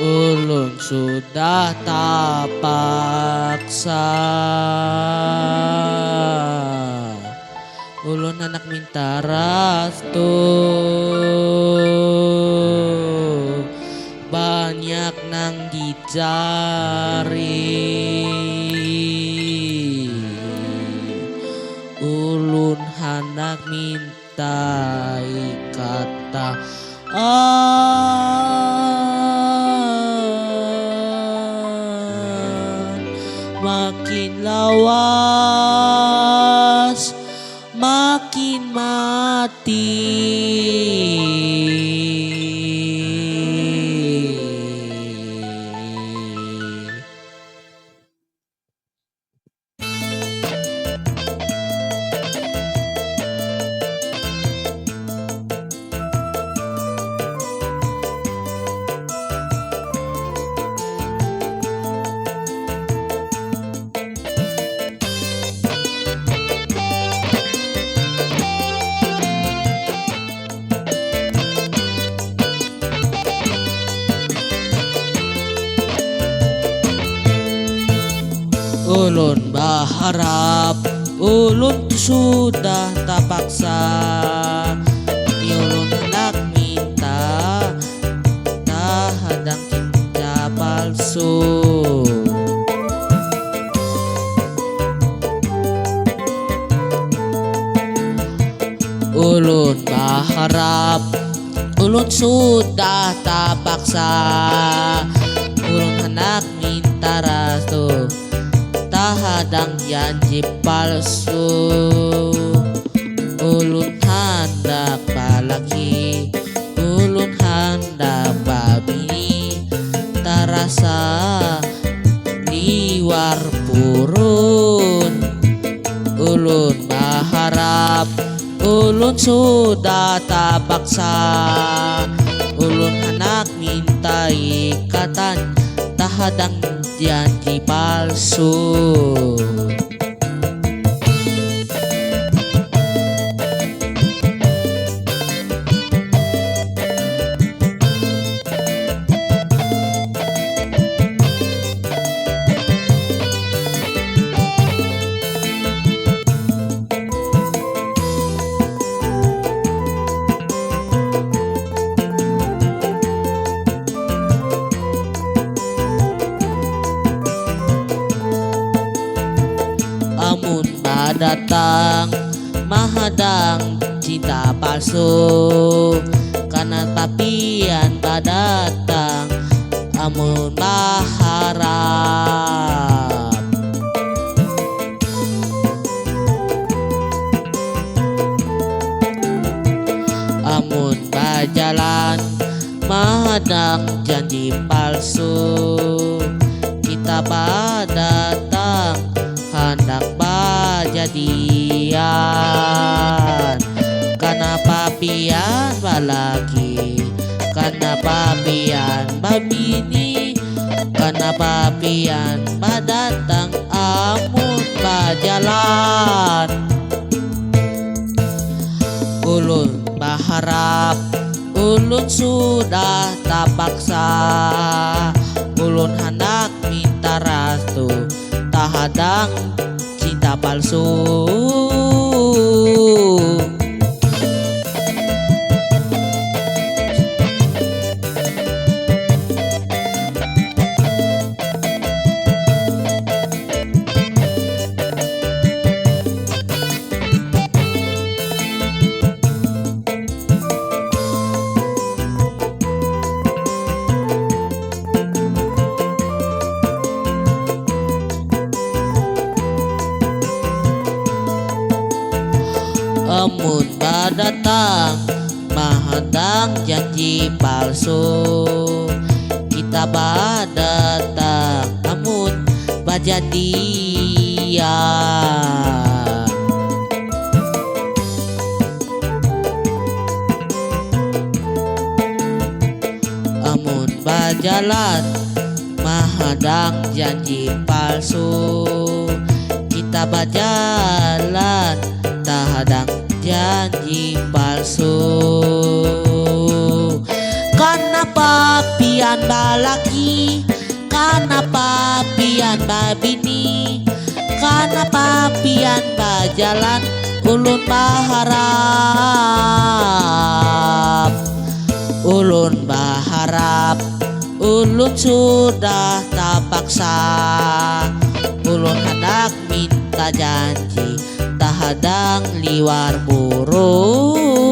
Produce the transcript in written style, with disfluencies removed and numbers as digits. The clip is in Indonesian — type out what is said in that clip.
Ulun sudah tak paksa. Ulun anak minta restu, banyak nang dicari. Ulun hendak minta kata makin lawas makin mati. Ulun berharap, ulun sudah tak paksa. Ulun hendak minta, tak hadang cinta palsu. Ulun berharap, ulun sudah tak paksa. Ulun hendak minta restu, tak hadang janji palsu. Ulun hendak balaki, ulun hendak babini, terasa liwar purun. Ulun berharap, ulun sudah tak paksa. Ulun hendak minta ikatan, tak hadang janji palsu. Amun datang mahadang cinta palsu, karena papian datang amun berharap. Amun berjalan mahadang janji palsu, kita datang hendak berjadian. Kenapa pian balaki, kenapa pian babini, kenapa pian badatang amun berjalan. Ulun berharap, ulun sudah tak paksa. Ulun hendak minta restu, tak hadang cinta palsu. Amun datang mahadang janji palsu, kita datang amun berjadian. Amun berjalan mahadang janji palsu, kita berjalan tak hadang janji palsu. Kenapa pian pian balaki, kenapa pian babini, kenapa pian bajalan, ulun baharap, ulun baharap, ulun sudah terpaksa, ulun hendak minta janji, tak hadang liwar burung.